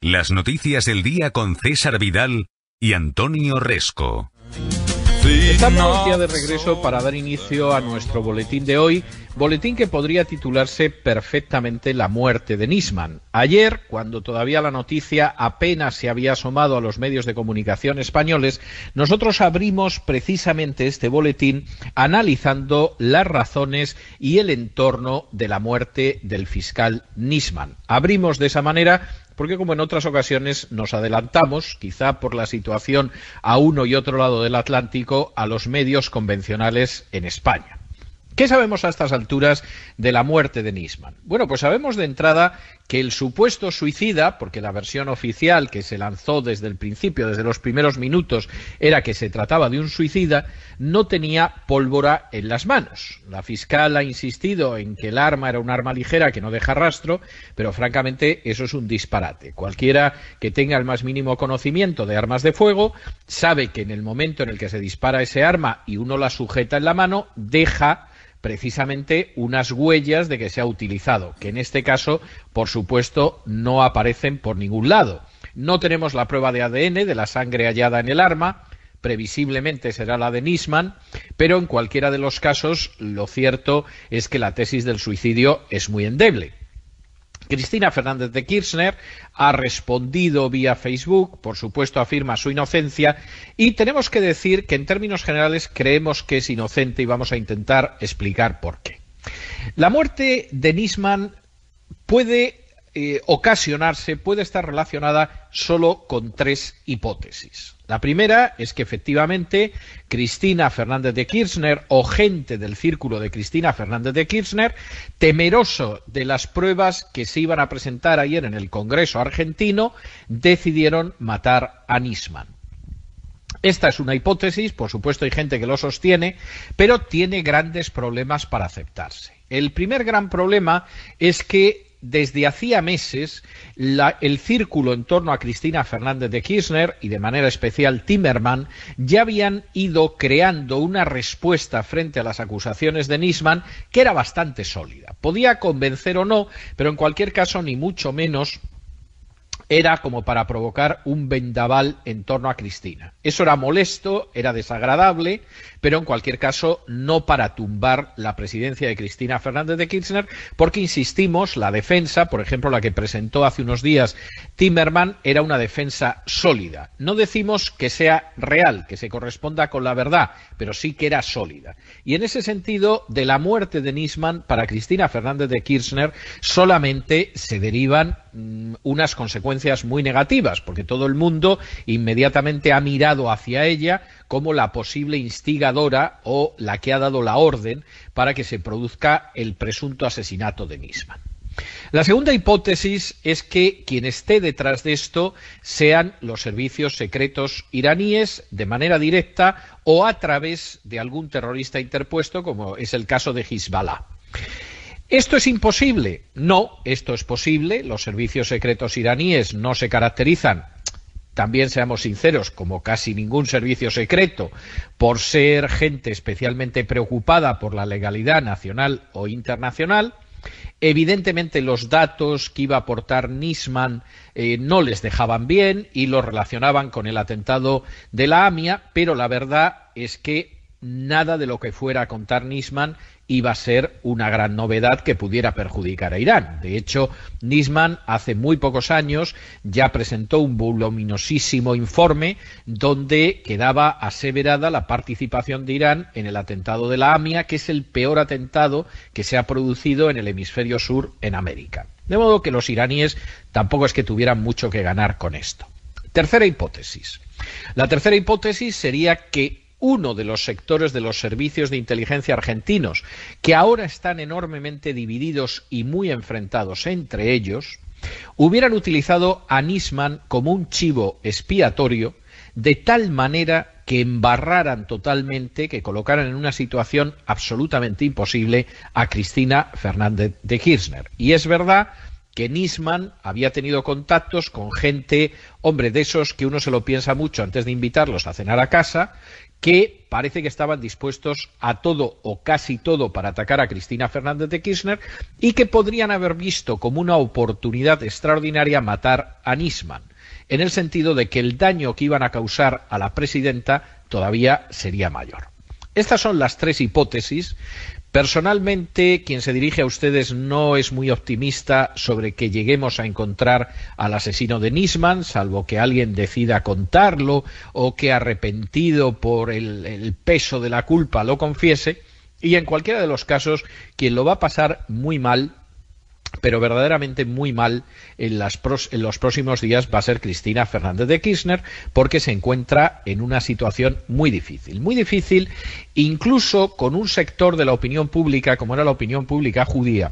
Las noticias del día con César Vidal y Antonio Resco. Estamos ya de regreso para dar inicio a nuestro boletín de hoy, boletín que podría titularse perfectamente La muerte de Nisman. Ayer, cuando todavía la noticia apenas se había asomado a los medios de comunicación españoles, nosotros abrimos precisamente este boletín analizando las razones y el entorno de la muerte del fiscal Nisman. Abrimos de esa manera porque, como en otras ocasiones, nos adelantamos, quizá por la situación a uno y otro lado del Atlántico, a los medios convencionales en España. ¿Qué sabemos a estas alturas de la muerte de Nisman? Bueno, pues sabemos de entrada que el supuesto suicida, porque la versión oficial que se lanzó desde el principio, desde los primeros minutos, era que se trataba de un suicida, no tenía pólvora en las manos. La fiscal ha insistido en que el arma era un arma ligera que no deja rastro, pero francamente eso es un disparate. Cualquiera que tenga el más mínimo conocimiento de armas de fuego sabe que en el momento en el que se dispara ese arma y uno la sujeta en la mano, deja precisamente unas huellas de que se ha utilizado, que en este caso, por supuesto, no aparecen por ningún lado. No tenemos la prueba de ADN de la sangre hallada en el arma, previsiblemente será la de Nisman, pero en cualquiera de los casos lo cierto es que la tesis del suicidio es muy endeble. Cristina Fernández de Kirchner ha respondido vía Facebook, por supuesto afirma su inocencia, y tenemos que decir que en términos generales creemos que es inocente y vamos a intentar explicar por qué. La muerte de Nisman puede puede estar relacionada solo con tres hipótesis. La primera es que efectivamente Cristina Fernández de Kirchner o gente del círculo de Cristina Fernández de Kirchner, temeroso de las pruebas que se iban a presentar ayer en el Congreso argentino, decidieron matar a Nisman. Esta es una hipótesis, por supuesto hay gente que lo sostiene, pero tiene grandes problemas para aceptarse. El primer gran problema es que desde hacía meses el círculo en torno a Cristina Fernández de Kirchner y de manera especial Timerman ya habían ido creando una respuesta frente a las acusaciones de Nisman que era bastante sólida. Podía convencer o no, pero en cualquier caso ni mucho menos era como para provocar un vendaval en torno a Cristina. Eso era molesto, era desagradable, pero en cualquier caso no para tumbar la presidencia de Cristina Fernández de Kirchner, porque insistimos, la defensa, por ejemplo la que presentó hace unos días Timerman, era una defensa sólida. No decimos que sea real, que se corresponda con la verdad, pero sí que era sólida. Y en ese sentido, de la muerte de Nisman para Cristina Fernández de Kirchner solamente se derivan unas consecuencias muy negativas, porque todo el mundo inmediatamente ha mirado hacia ella como la posible instigadora o la que ha dado la orden para que se produzca el presunto asesinato de Nisman. La segunda hipótesis es que quien esté detrás de esto sean los servicios secretos iraníes de manera directa o a través de algún terrorista interpuesto, como es el caso de Hezbollah. ¿Esto es imposible? No, esto es posible. Los servicios secretos iraníes no se caracterizan, también seamos sinceros, como casi ningún servicio secreto, por ser gente especialmente preocupada por la legalidad nacional o internacional. Evidentemente los datos que iba a aportar Nisman no les dejaban bien y los relacionaban con el atentado de la AMIA, pero la verdad es que nada de lo que fuera a contar Nisman iba a ser una gran novedad que pudiera perjudicar a Irán. De hecho, Nisman hace muy pocos años ya presentó un voluminosísimo informe donde quedaba aseverada la participación de Irán en el atentado de la AMIA, que es el peor atentado que se ha producido en el hemisferio sur en América. De modo que los iraníes tampoco es que tuvieran mucho que ganar con esto. Tercera hipótesis. La tercera hipótesis sería que uno de los sectores de los servicios de inteligencia argentinos, que ahora están enormemente divididos y muy enfrentados entre ellos, hubieran utilizado a Nisman como un chivo expiatorio de tal manera que embarraran totalmente, que colocaran en una situación absolutamente imposible a Cristina Fernández de Kirchner. Y es verdad que Nisman había tenido contactos con gente, hombre, de esos que uno se lo piensa mucho antes de invitarlos a cenar a casa, que parece que estaban dispuestos a todo o casi todo para atacar a Cristina Fernández de Kirchner y que podrían haber visto como una oportunidad extraordinaria matar a Nisman, en el sentido de que el daño que iban a causar a la presidenta todavía sería mayor. Estas son las tres hipótesis. Personalmente, quien se dirige a ustedes no es muy optimista sobre que lleguemos a encontrar al asesino de Nisman, salvo que alguien decida contarlo o que arrepentido por el peso de la culpa lo confiese. Y en cualquiera de los casos, quien lo va a pasar muy mal, pero verdaderamente muy mal en los próximos días va a ser Cristina Fernández de Kirchner, porque se encuentra en una situación muy difícil, incluso con un sector de la opinión pública, como era la opinión pública judía,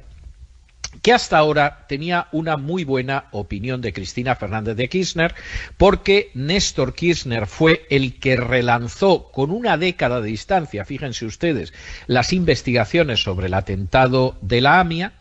que hasta ahora tenía una muy buena opinión de Cristina Fernández de Kirchner, porque Néstor Kirchner fue el que relanzó con una década de distancia, fíjense ustedes, las investigaciones sobre el atentado de la AMIA,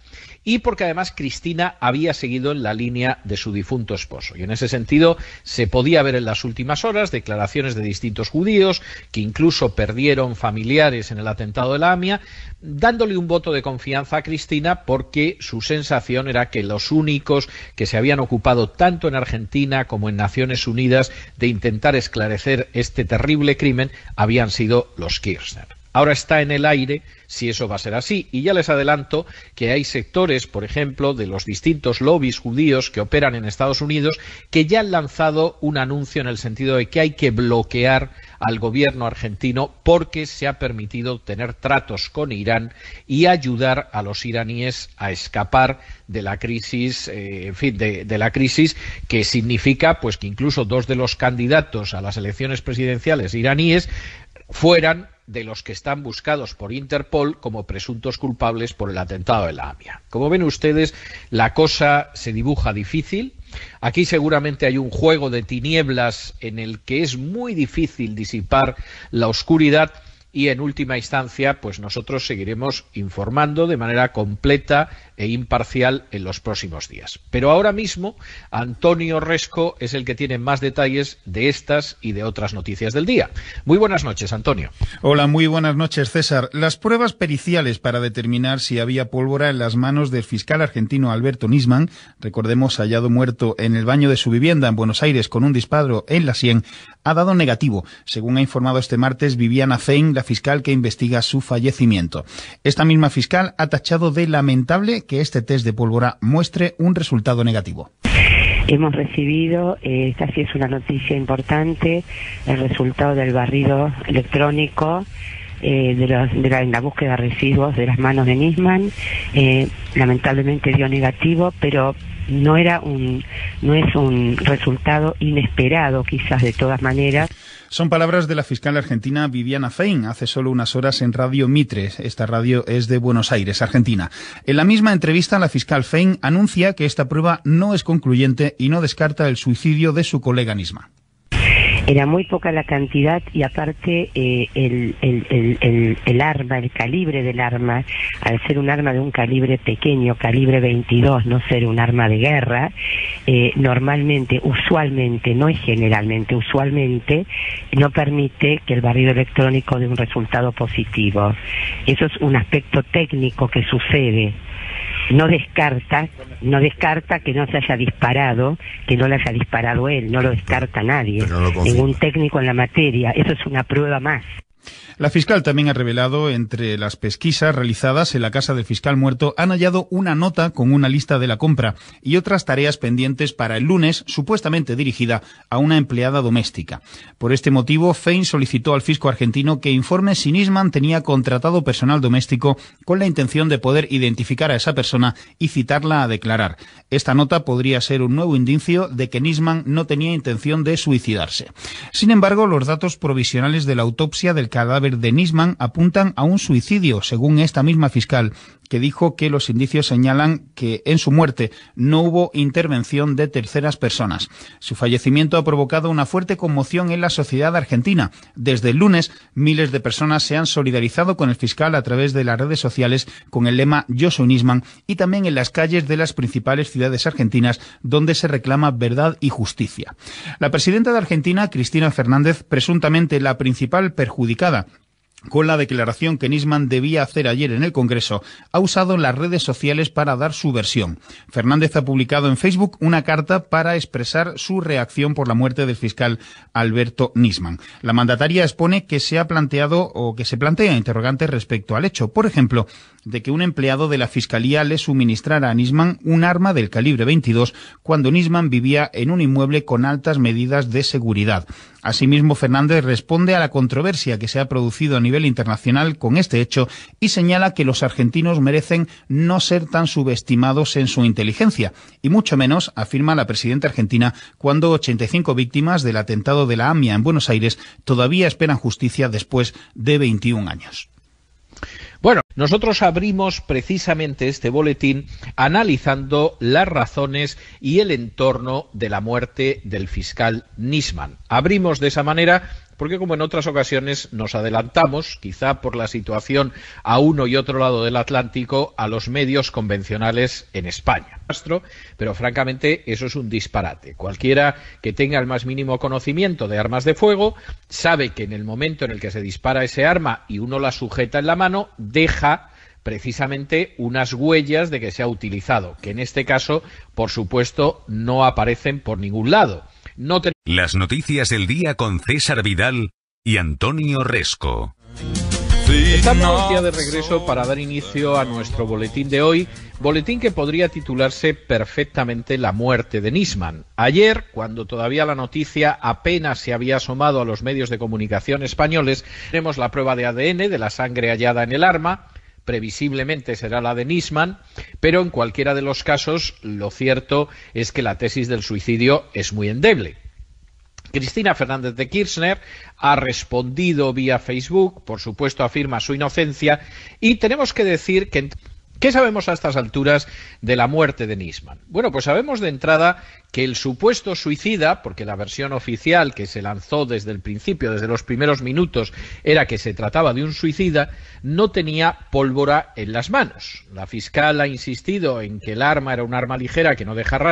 y porque además Cristina había seguido en la línea de su difunto esposo. Y en ese sentido se podía ver en las últimas horas declaraciones de distintos judíos que incluso perdieron familiares en el atentado de la AMIA, dándole un voto de confianza a Cristina, porque su sensación era que los únicos que se habían ocupado tanto en Argentina como en Naciones Unidas de intentar esclarecer este terrible crimen habían sido los Kirchner. Ahora está en el aire si eso va a ser así, y ya les adelanto que hay sectores, por ejemplo, de los distintos lobbies judíos que operan en Estados Unidos, que ya han lanzado un anuncio en el sentido de que hay que bloquear al gobierno argentino porque se ha permitido tener tratos con Irán y ayudar a los iraníes a escapar de la crisis, de la crisis que significa pues que incluso dos de los candidatos a las elecciones presidenciales iraníes fueran de los que están buscados por Interpol como presuntos culpables por el atentado de la AMIA. Como ven ustedes, la cosa se dibuja difícil. Aquí seguramente hay un juego de tinieblas en el que es muy difícil disipar la oscuridad, y en última instancia pues nosotros seguiremos informando de manera completa e imparcial en los próximos días. Pero ahora mismo Antonio Resco es el que tiene más detalles de estas y de otras noticias del día. Muy buenas noches, Antonio. Hola, muy buenas noches, César. Las pruebas periciales para determinar si había pólvora en las manos del fiscal argentino Alberto Nisman, recordemos hallado muerto en el baño de su vivienda en Buenos Aires con un disparo en la sien, ha dado negativo, según ha informado este martes Viviana Fein, la fiscal que investiga su fallecimiento. Esta misma fiscal ha tachado de lamentable que este test de pólvora muestre un resultado negativo. Hemos recibido, esta sí es una noticia importante, el resultado del barrido electrónico en la búsqueda de residuos de las manos de Nisman. Lamentablemente dio negativo, pero no es un resultado inesperado, quizás, de todas maneras. Son palabras de la fiscal argentina Viviana Fein hace solo unas horas en Radio Mitre. Esta radio es de Buenos Aires, Argentina. En la misma entrevista, la fiscal Fein anuncia que esta prueba no es concluyente y no descarta el suicidio de su colega Nisman. Era muy poca la cantidad y aparte el arma, el calibre del arma, al ser un arma de un calibre pequeño, calibre 22, no ser un arma de guerra, normalmente, usualmente, no es generalmente, usualmente no permite que el barrido electrónico dé un resultado positivo. Eso es un aspecto técnico que sucede. No descarta que no se haya disparado, que no le haya disparado él, no lo descarta nadie, ningún técnico en la materia, eso es una prueba más. La fiscal también ha revelado, entre las pesquisas realizadas en la casa del fiscal muerto, han hallado una nota con una lista de la compra y otras tareas pendientes para el lunes, supuestamente dirigida a una empleada doméstica. Por este motivo, Fein solicitó al fisco argentino que informe si Nisman tenía contratado personal doméstico con la intención de poder identificar a esa persona y citarla a declarar. Esta nota podría ser un nuevo indicio de que Nisman no tenía intención de suicidarse. Sin embargo, los datos provisionales de la autopsia del cadáver de Nisman apuntan a un suicidio, según esta misma fiscal, que dijo que los indicios señalan que en su muerte no hubo intervención de terceras personas. Su fallecimiento ha provocado una fuerte conmoción en la sociedad argentina. Desde el lunes, miles de personas se han solidarizado con el fiscal a través de las redes sociales con el lema Yo soy Nisman y también en las calles de las principales ciudades argentinas donde se reclama verdad y justicia. La presidenta de Argentina, Cristina Fernández, presuntamente la principal perjudicada con la declaración que Nisman debía hacer ayer en el Congreso, ha usado las redes sociales para dar su versión. Fernández ha publicado en Facebook una carta para expresar su reacción por la muerte del fiscal Alberto Nisman. La mandataria expone que se plantea interrogantes respecto al hecho, por ejemplo, de que un empleado de la Fiscalía le suministrara a Nisman un arma del calibre 22 cuando Nisman vivía en un inmueble con altas medidas de seguridad. Asimismo, Fernández responde a la controversia que se ha producido a nivel internacional con este hecho y señala que los argentinos merecen no ser tan subestimados en su inteligencia, y mucho menos, afirma la presidenta argentina, cuando 85 víctimas del atentado de la AMIA en Buenos Aires todavía esperan justicia después de 21 años. Bueno, nosotros abrimos precisamente este boletín analizando las razones y el entorno de la muerte del fiscal Nisman. Abrimos de esa manera porque, como en otras ocasiones, nos adelantamos, quizá por la situación a uno y otro lado del Atlántico, a los medios convencionales en España. Pero francamente eso es un disparate. Cualquiera que tenga el más mínimo conocimiento de armas de fuego sabe que en el momento en el que se dispara ese arma y uno la sujeta en la mano, deja precisamente unas huellas de que se ha utilizado, que en este caso, por supuesto, no aparecen por ningún lado. Las noticias del día con César Vidal y Antonio Resco. Estamos ya de regreso para dar inicio a nuestro boletín de hoy, boletín que podría titularse perfectamente La muerte de Nisman. Ayer, cuando todavía la noticia apenas se había asomado a los medios de comunicación españoles, tenemos la prueba de ADN de la sangre hallada en el arma. Previsiblemente será la de Nisman, pero en cualquiera de los casos lo cierto es que la tesis del suicidio es muy endeble. Cristina Fernández de Kirchner ha respondido vía Facebook, por supuesto afirma su inocencia, y tenemos que decir que ¿qué sabemos a estas alturas de la muerte de Nisman? Bueno, pues sabemos de entrada que el supuesto suicida, porque la versión oficial que se lanzó desde el principio, desde los primeros minutos, era que se trataba de un suicida, no tenía pólvora en las manos. La fiscal ha insistido en que el arma era un arma ligera que no deja rastro.